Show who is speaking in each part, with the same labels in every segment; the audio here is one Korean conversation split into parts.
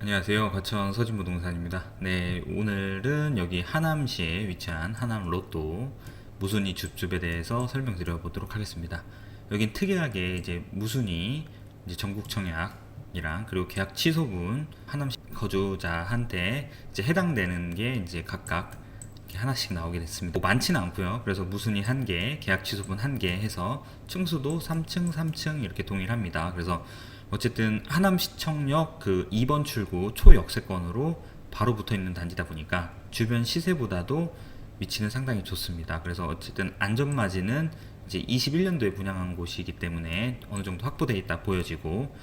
Speaker 1: 안녕하세요. 과천 서진부동산입니다. 네, 오늘은 여기 하남시에 위치한 하남 로또 무순위 줍줍에 대해서 설명드려 보도록 하겠습니다. 여긴 특이하게 이제 무순위 이제 전국 청약이랑 그리고 계약 취소분 하남시 거주자한테 이제 해당되는 게 이제 각각 이렇게 하나씩 나오게 됐습니다. 뭐 많지는 않고요. 그래서 무순위 1개, 계약 취소분 1개 해서 층수도 3층, 3층 이렇게 동일합니다. 그래서 어쨌든 하남시청역 그 2번 출구 초역세권으로 바로 붙어 있는 단지다 보니까 주변 시세보다도 위치는 상당히 좋습니다. 그래서 어쨌든 안전마진은 이제 21년도에 분양한 곳이기 때문에 어느 정도 확보되어 있다 보여지고,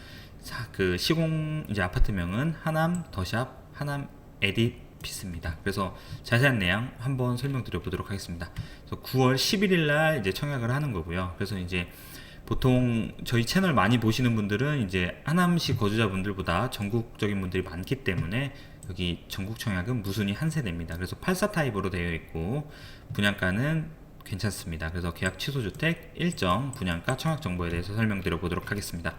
Speaker 1: 자, 그 시공 이제 아파트명은 하남 더샵 하남 에디피스입니다. 그래서 자세한 내용 한번 설명드려 보도록 하겠습니다. 그래서 9월 11일 날 이제 청약을 하는 거고요. 그래서 이제 보통 저희 채널 많이 보시는 분들은 이제 하남시 거주자분들보다 전국적인 분들이 많기 때문에 여기 전국 청약은 무순위 한 세대입니다. 그래서 84 타입으로 되어 있고 분양가는 괜찮습니다. 그래서 계약 취소 주택 일정 분양가 청약 정보에 대해서 설명드려 보도록 하겠습니다.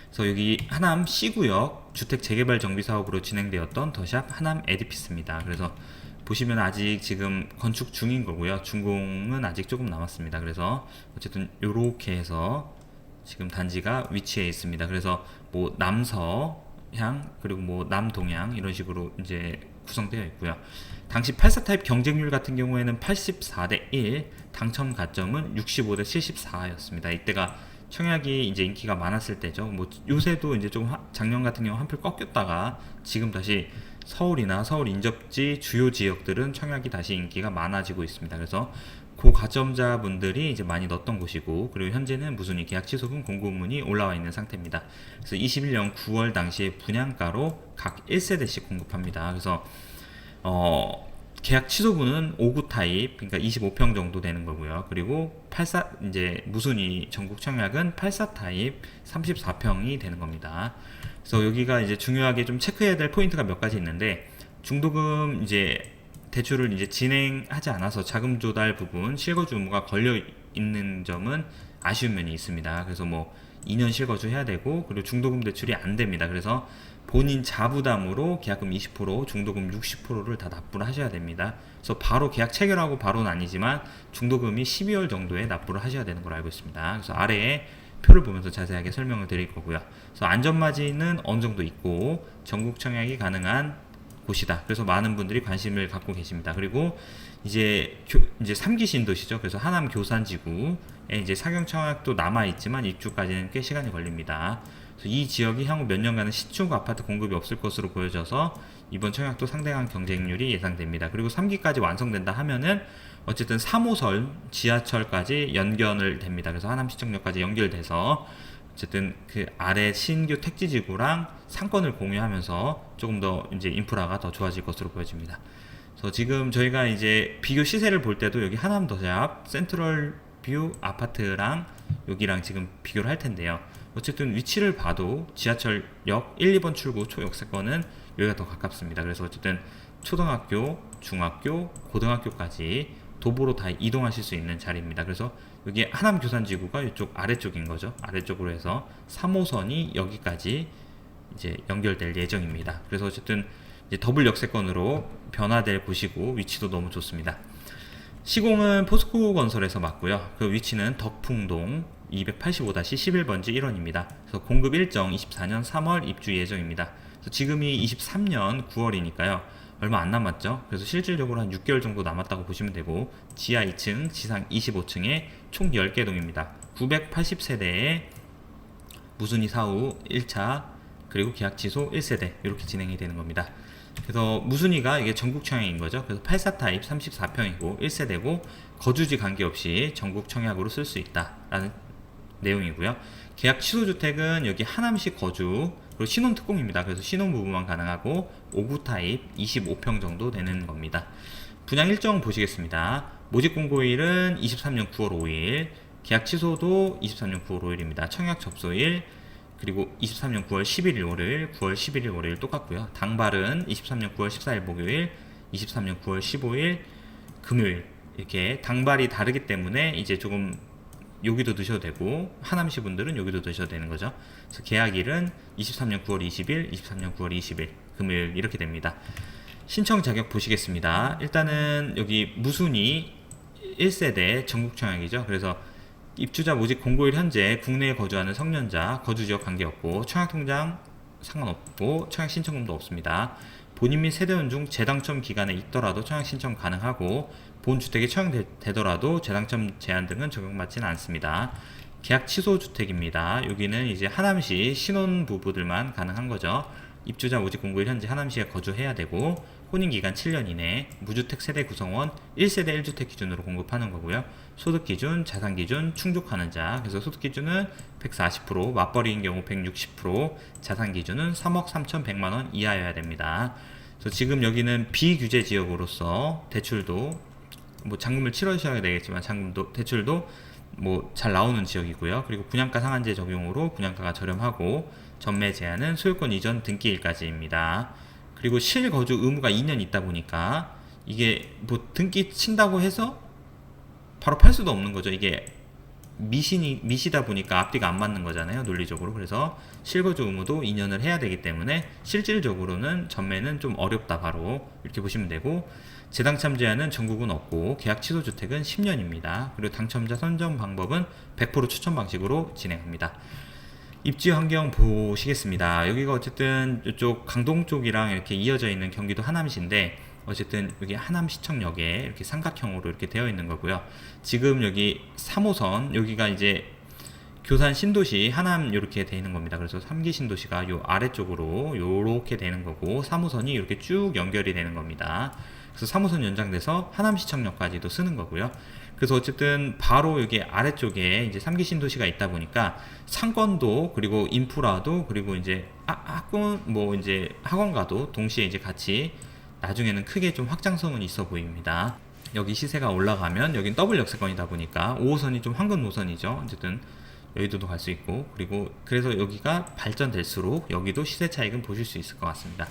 Speaker 1: 그래서 여기 하남 C구역 주택 재개발 정비 사업으로 진행되었던 더샵 하남 에디피스입니다. 그래서 보시면 아직 지금 건축 중인 거고요. 준공은 아직 조금 남았습니다. 그래서 어쨌든 요렇게 해서 지금 단지가 위치해 있습니다. 그래서 뭐 남서향 그리고 뭐 남동향 이런 식으로 이제 구성되어 있고요. 당시 84 타입 경쟁률 같은 경우에는 84대 1, 당첨 가점은 65대 74였습니다. 이때가 청약이 이제 인기가 많았을 때죠. 뭐 요새도 이제 좀 작년 같은 경우 한풀 꺾였다가 지금 다시 서울이나 서울 인접지 주요 지역들은 청약이 다시 인기가 많아지고 있습니다. 그래서 고가점자분들이 이제 많이 넣었던 곳이고, 그리고 현재는 무순위 계약 취소분 공고문이 올라와 있는 상태입니다. 그래서 21년 9월 당시에 분양가로 각 1세대씩 공급합니다. 그래서 계약 취소분은 5구 타입, 그러니까 25평 정도 되는 거고요. 그리고 84 이제 무순위 전국 청약은 84 타입 34평이 되는 겁니다. 그래서 여기가 이제 중요하게 좀 체크해야 될 포인트가 몇 가지 있는데, 중도금 이제 대출을 이제 진행하지 않아서 자금 조달 부분 실거주 의무가 걸려 있는 점은 아쉬운 면이 있습니다. 그래서 뭐 2년 실거주 해야 되고, 그리고 중도금 대출이 안 됩니다. 그래서 본인 자부담으로 계약금 20%, 중도금 60%를 다 납부를 하셔야 됩니다. 그래서 바로 계약 체결하고 바로는 아니지만 중도금이 12월 정도에 납부를 하셔야 되는 걸로 알고 있습니다. 그래서 아래에 표를 보면서 자세하게 설명을 드릴 거고요. 그래서 안전마진은 어느 정도 있고 전국 청약이 가능한 곳이다. 그래서 많은 분들이 관심을 갖고 계십니다. 그리고 이제 3기 신도시죠. 그래서 하남 교산지구에 이제 사경 청약도 남아 있지만 입주까지는 꽤 시간이 걸립니다. 그래서 이 지역이 향후 몇 년간은 시중 아파트 공급이 없을 것으로 보여져서 이번 청약도 상당한 경쟁률이 예상됩니다. 그리고 3기까지 완성된다 하면은 어쨌든 3호선 지하철까지 연결을 됩니다. 그래서 하남시청역까지 연결돼서 어쨌든 그 아래 신규 택지지구랑 상권을 공유하면서 조금 더 이제 인프라가 더 좋아질 것으로 보여집니다. 그래서 지금 저희가 이제 비교 시세를 볼 때도 여기 하남 더샵 센트럴 뷰 아파트랑 여기랑 지금 비교를 할 텐데요. 어쨌든 위치를 봐도 지하철역 1, 2번 출구 초역세권은 여기가 더 가깝습니다. 그래서 어쨌든 초등학교, 중학교, 고등학교까지 도보로 다 이동하실 수 있는 자리입니다. 그래서 여기 하남 교산지구가 이쪽 아래쪽인 거죠. 아래쪽으로 해서 3호선이 여기까지 이제 연결될 예정입니다. 그래서 어쨌든 이제 더블 역세권으로 변화될 곳이고 위치도 너무 좋습니다. 시공은 포스코 건설에서 맡고요. 그 위치는 덕풍동 285-11번지 1원입니다. 그래서 공급 일정 24년 3월 입주 예정입니다. 그래서 지금이 23년 9월이니까요. 얼마 안 남았죠. 그래서 실질적으로 한 6개월 정도 남았다고 보시면 되고, 지하 2층, 지상 25층에 총 10개 동입니다. 980세대에 무순위 사후 1차 그리고 계약 취소 1세대 이렇게 진행이 되는 겁니다. 그래서 무순위가 이게 전국 청약인 거죠. 그래서 84 타입 34평이고 1세대고 거주지 관계없이 전국 청약으로 쓸 수 있다라는 내용이고요. 계약 취소 주택은 여기 하남시 거주 그리고 신혼 특공입니다. 그래서 신혼 부부만 가능하고 5구 타입 25평 정도 되는 겁니다. 분양 일정 보시겠습니다. 모집 공고일은 23년 9월 5일, 계약 취소도 23년 9월 5일입니다. 청약 접수일 그리고 23년 9월 11일 월요일, 9월 11일 월요일 똑같고요. 당발은 23년 9월 14일 목요일, 23년 9월 15일 금요일 이렇게 당발이 다르기 때문에 이제 조금 여기도 넣으셔도 되고 하남시 분들은 여기도 넣으셔도 되는 거죠. 그래서 계약일은 23년 9월 20일, 23년 9월 20일 금요일 이렇게 됩니다. 신청 자격 보시겠습니다. 일단은 여기 무순위 1세대 전국 청약이죠. 그래서 입주자 모집 공고일 현재 국내에 거주하는 성년자, 거주지역 관계없고 청약통장 상관없고 청약 신청금도 없습니다. 본인 및 세대원 중 재당첨 기간에 있더라도 청약 신청 가능하고 본 주택이 처형되더라도 재당첨 제한 등은 적용받지는 않습니다. 계약 취소 주택입니다. 여기는 이제 하남시 신혼부부들만 가능한 거죠. 입주자 모집 공고일 현재 하남시에 거주해야 되고 혼인기간 7년 이내 무주택 세대 구성원 1세대 1주택 기준으로 공급하는 거고요. 소득기준, 자산기준 충족하는 자, 그래서 소득기준은 140%, 맞벌이인 경우 160%, 자산기준은 3억 3,100만원 이하여야 됩니다. 그래서 지금 여기는 비규제 지역으로서 대출도 뭐 잔금을 치러셔야 되겠지만 잔금도 대출도 뭐 잘 나오는 지역이고요. 그리고 분양가 상한제 적용으로 분양가가 저렴하고 전매 제한은 소유권 이전 등기일까지입니다. 그리고 실거주 의무가 2년 있다 보니까 이게 뭐 등기 친다고 해서 바로 팔 수도 없는 거죠. 이게 미시다 보니까 앞뒤가 안 맞는 거잖아요, 논리적으로. 그래서 실거주 의무도 2년을 해야 되기 때문에 실질적으로는 전매는 좀 어렵다, 바로 이렇게 보시면 되고, 재당첨 제한은 전국은 없고 계약 취소 주택은 10년입니다. 그리고 당첨자 선정 방법은 100% 추천 방식으로 진행합니다. 입지 환경 보시겠습니다. 여기가 어쨌든 이쪽 강동 쪽이랑 이렇게 이어져 있는 경기도 하남시인데, 어쨌든 여기 하남시청역에 이렇게 삼각형으로 이렇게 되어 있는 거고요. 지금 여기 3호선, 여기가 이제 교산 신도시 하남 이렇게 되어 있는 겁니다. 그래서 3기 신도시가 요 아래쪽으로 요렇게 되는 거고, 3호선이 이렇게 쭉 연결이 되는 겁니다. 그래서 3호선 연장돼서 하남시청역까지도 쓰는 거고요. 그래서 어쨌든 바로 여기 아래쪽에 이제 3기 신도시가 있다 보니까 상권도, 그리고 인프라도, 그리고 이제 학원가도 동시에 이제 같이 나중에는 크게 좀 확장성은 있어 보입니다. 여기 시세가 올라가면, 여긴 더블 역세권이다 보니까 5호선이 좀 황금 노선이죠. 어쨌든 여의도도 갈 수 있고, 그리고 그래서 여기가 발전될수록 여기도 시세 차익은 보실 수 있을 것 같습니다.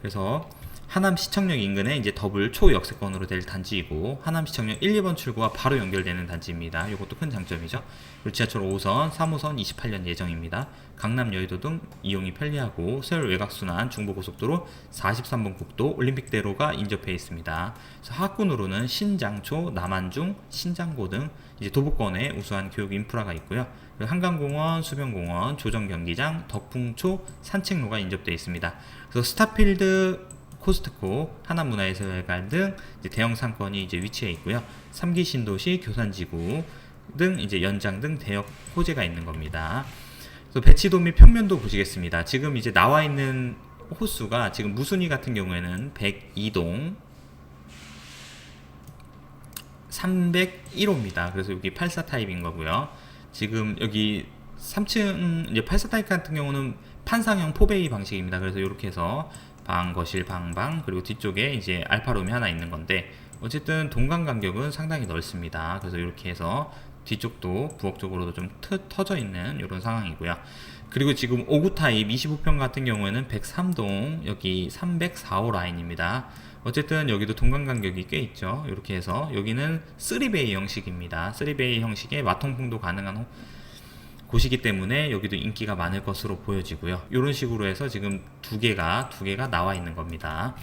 Speaker 1: 그래서 하남시청역 인근에 이제 더블 초역세권으로 될 단지이고, 하남시청역 1, 2번 출구와 바로 연결되는 단지입니다. 이것도 큰 장점이죠. 그리고 지하철 5호선, 3호선 28년 예정입니다. 강남, 여의도 등 이용이 편리하고, 서울 외곽순환, 중부고속도로, 43번 국도, 올림픽대로가 인접해 있습니다. 그래서 하군으로는 신장초, 남한중, 신장고 등 이제 도보권에 우수한 교육 인프라가 있고요. 그리고 한강공원, 수변공원, 조정경기장, 덕풍초, 산책로가 인접해 있습니다. 그래서 스타필드, 코스트코, 하남문화예술회관 등 이제 대형 상권이 이제 위치해 있고요. 3기 신도시, 교산지구 등 이제 연장 등 대역 호재가 있는 겁니다. 그래서 배치도 및 평면도 보시겠습니다. 지금 이제 나와 있는 호수가 지금 무순위 같은 경우에는 102동 301호입니다. 그래서 여기 84 타입인 거고요. 지금 여기 3층 이제 84 타입 같은 경우는 판상형 포베이 방식입니다. 그래서 이렇게 해서 방, 거실, 방, 그리고 뒤쪽에 이제 알파룸이 하나 있는 건데, 어쨌든 동간 간격은 상당히 넓습니다. 그래서 이렇게 해서 뒤쪽도 부엌 쪽으로도 좀 터져 있는 이런 상황이고요. 그리고 지금 5구 타입 25평 같은 경우에는 103동 여기 304호 라인입니다. 어쨌든 여기도 동간 간격이 꽤 있죠. 이렇게 해서 여기는 3베이 형식입니다. 3베이 형식의 마통풍도 가능한 곳이기 때문에 여기도 인기가 많을 것으로 보여지고요. 이런 식으로 해서 지금 두 개가 나와 있는 겁니다.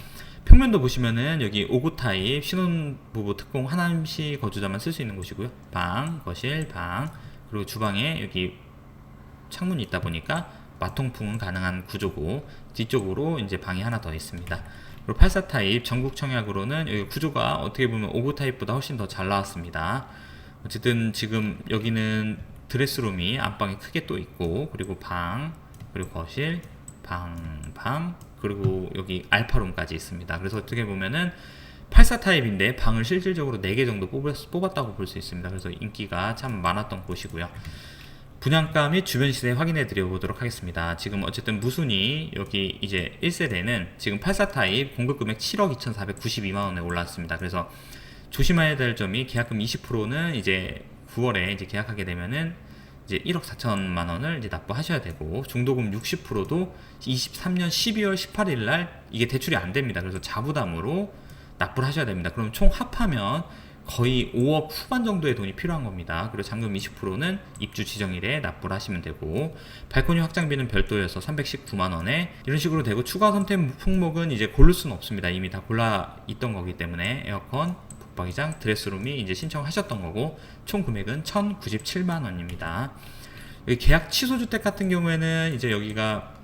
Speaker 1: 평면도 보시면은 여기 5구 타입 신혼부부 특공 하남시 거주자만 쓸 수 있는 곳이고요. 방, 거실, 방, 그리고 주방에 여기 창문이 있다 보니까 마통풍은 가능한 구조고, 뒤쪽으로 이제 방이 하나 더 있습니다. 그리고 84 타입 전국 청약으로는 여기 구조가 어떻게 보면 5구 타입보다 훨씬 더 잘 나왔습니다. 어쨌든 지금 여기는 드레스룸이 안방이 크게 또 있고, 그리고 방, 그리고 거실, 방, 그리고 여기 알파룸까지 있습니다. 그래서 어떻게 보면은 84 타입인데 방을 실질적으로 4개 정도 뽑았다고 볼 수 있습니다. 그래서 인기가 참 많았던 곳이고요. 분양가 및 주변 시세 확인해 드려 보도록 하겠습니다. 지금 어쨌든 무순위 여기 이제 1세대는 지금 84 타입 공급 금액 7억 2,492만원에 올랐습니다. 그래서 조심해야 될 점이, 계약금 20%는 이제 9월에 이제 계약하게 되면은 이제 1억 4천만 원을 이제 납부하셔야 되고, 중도금 60%도 23년 12월 18일 날 이게 대출이 안 됩니다. 그래서 자부담으로 납부를 하셔야 됩니다. 그럼 총 합하면 거의 5억 후반 정도의 돈이 필요한 겁니다. 그리고 잔금 20%는 입주 지정일에 납부를 하시면 되고, 발코니 확장비는 별도여서 319만 원에 이런 식으로 되고, 추가 선택 품목은 이제 고를 수는 없습니다. 이미 다 골라 있던 거기 때문에 에어컨, 북박이장, 드레스룸이 이제 신청하셨던 거고, 총 금액은 1,097만 원입니다. 여기 계약 취소 주택 같은 경우에는 이제 여기가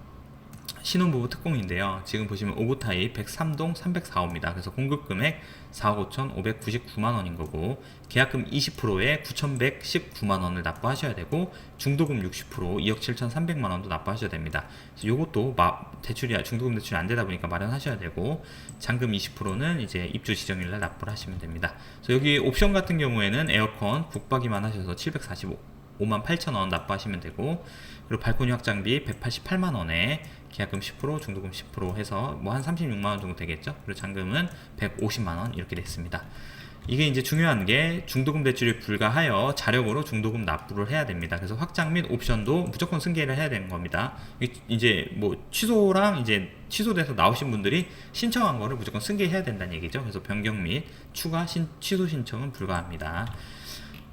Speaker 1: 신혼부부 특공인데요. 지금 보시면 5구 타입 103동 304호입니다. 그래서 공급 금액 4억 5,599만 원인 거고, 계약금 20%에 9,119만 원을 납부하셔야 되고, 중도금 60% 2억 7,300만 원도 납부하셔야 됩니다. 그래서 요것도 대출이 중도금 대출이 안 되다 보니까 마련하셔야 되고, 잔금 20%는 이제 입주 지정일날 납부를 하시면 됩니다. 그래서 여기 옵션 같은 경우에는 에어컨 북박이만 하셔서 745만 8천 원 납부하시면 되고, 그리고 발코니 확장비 188만 원에 계약금 10%, 중도금 10% 해서 뭐 한 36만 원 정도 되겠죠. 그리고 잔금은 150만 원 이렇게 됐습니다. 이게 이제 중요한 게 중도금 대출이 불가하여 자력으로 중도금 납부를 해야 됩니다. 그래서 확장 및 옵션도 무조건 승계를 해야 되는 겁니다. 이제 뭐 취소랑 이제 취소돼서 나오신 분들이 신청한 거를 무조건 승계해야 된다는 얘기죠. 그래서 변경 및 추가 취소 신청은 불가합니다.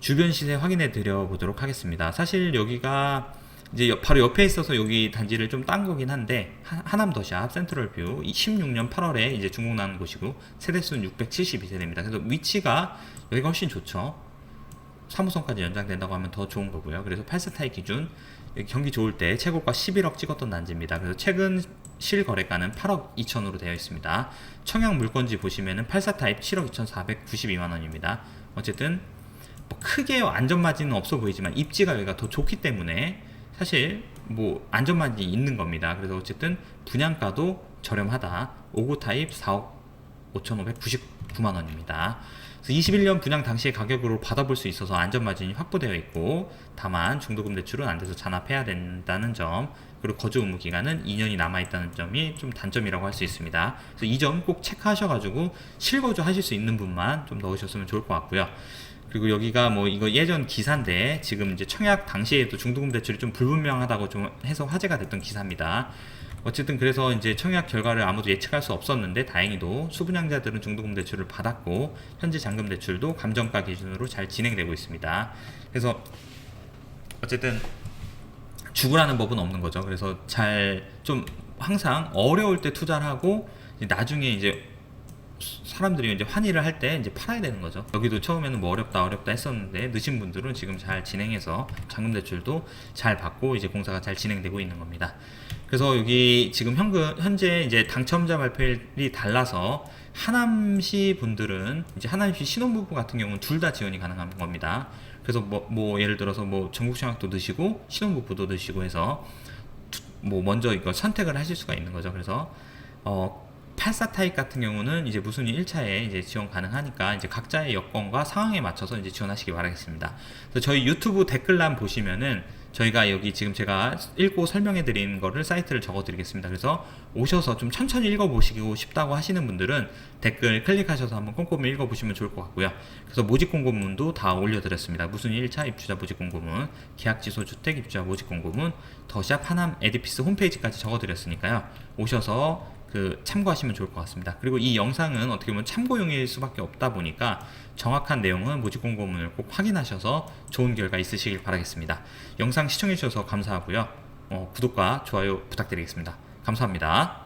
Speaker 1: 주변 시세 확인해 드려 보도록 하겠습니다. 사실 여기가 이제 바로 옆에 있어서 여기 단지를 좀 딴 거긴 한데, 하남 더샵 센트럴뷰 16년 8월에 이제 준공 나는 곳이고, 세대수는 672세대입니다. 그래서 위치가 여기가 훨씬 좋죠. 사무성까지 연장된다고 하면 더 좋은 거고요. 그래서 8세타입 기준 경기 좋을 때 최고가 11억 찍었던 단지입니다. 그래서 최근 실거래가는 8억 2천으로 되어 있습니다. 청약 물건지 보시면은 8사타입 7억 2,492만 원입니다. 어쨌든 뭐 크게 안전마진은 없어 보이지만 입지가 여기가 더 좋기 때문에 사실 뭐 안전마진이 있는 겁니다. 그래서 어쨌든 분양가도 저렴하다. 5구 타입 4억 5,599만 원입니다. 그래서 21년 분양 당시의 가격으로 받아볼 수 있어서 안전마진이 확보되어 있고, 다만 중도금 대출은 안 돼서 잔압해야 된다는 점, 그리고 거주 의무 기간은 2년이 남아있다는 점이 좀 단점이라고 할 수 있습니다. 그래서 이 점 꼭 체크하셔가지고 실거주 하실 수 있는 분만 좀 넣으셨으면 좋을 것 같고요. 그리고 여기가 뭐 이거 예전 기사인데, 지금 이제 청약 당시에도 중도금 대출이 좀 불분명하다고 좀 해서 화제가 됐던 기사입니다. 어쨌든 그래서 이제 청약 결과를 아무도 예측할 수 없었는데, 다행히도 수분양자들은 중도금 대출을 받았고, 현재 잔금 대출도 감정가 기준으로 잘 진행되고 있습니다. 그래서 어쨌든 죽으라는 법은 없는 거죠. 그래서 잘 좀 항상 어려울 때 투자를 하고, 나중에 이제 사람들이 이제 환의를 할 때 이제 팔아야 되는 거죠. 여기도 처음에는 뭐 어렵다 했었는데, 늦은 분들은 지금 잘 진행해서 잔금 대출도 잘 받고 이제 공사가 잘 진행되고 있는 겁니다. 그래서 여기 지금 현재 이제 당첨자 발표일이 달라서 하남시 분들은 이제 하남시 신혼부부 같은 경우는 둘 다 지원이 가능한 겁니다. 그래서 뭐 예를 들어서 뭐 전국 청약도 넣으시고 신혼부부도 넣으시고 해서 뭐 먼저 이거 선택을 하실 수가 있는 거죠. 그래서 84 타입 같은 경우는 이제 무순위 1차에 이제 지원 가능하니까 이제 각자의 여건과 상황에 맞춰서 이제 지원하시기 바라겠습니다. 그래서 저희 유튜브 댓글란 보시면은 저희가 여기 지금 제가 읽고 설명해 드린 거를 사이트를 적어 드리겠습니다. 그래서 오셔서 좀 천천히 읽어 보시고 싶다고 하시는 분들은 댓글 클릭하셔서 한번 꼼꼼히 읽어 보시면 좋을 것 같고요. 그래서 모집 공고문도 다 올려 드렸습니다. 무순위 1차 입주자 모집 공고문, 계약 취소 주택 입주자 모집 공고문, 더샵 하남 에디피스 홈페이지까지 적어 드렸으니까요. 오셔서 참고하시면 좋을 것 같습니다. 그리고 이 영상은 어떻게 보면 참고용일 수밖에 없다 보니까 정확한 내용은 모집 공고문을 꼭 확인하셔서 좋은 결과 있으시길 바라겠습니다. 영상 시청해 주셔서 감사하고요. 구독과 좋아요 부탁드리겠습니다. 감사합니다.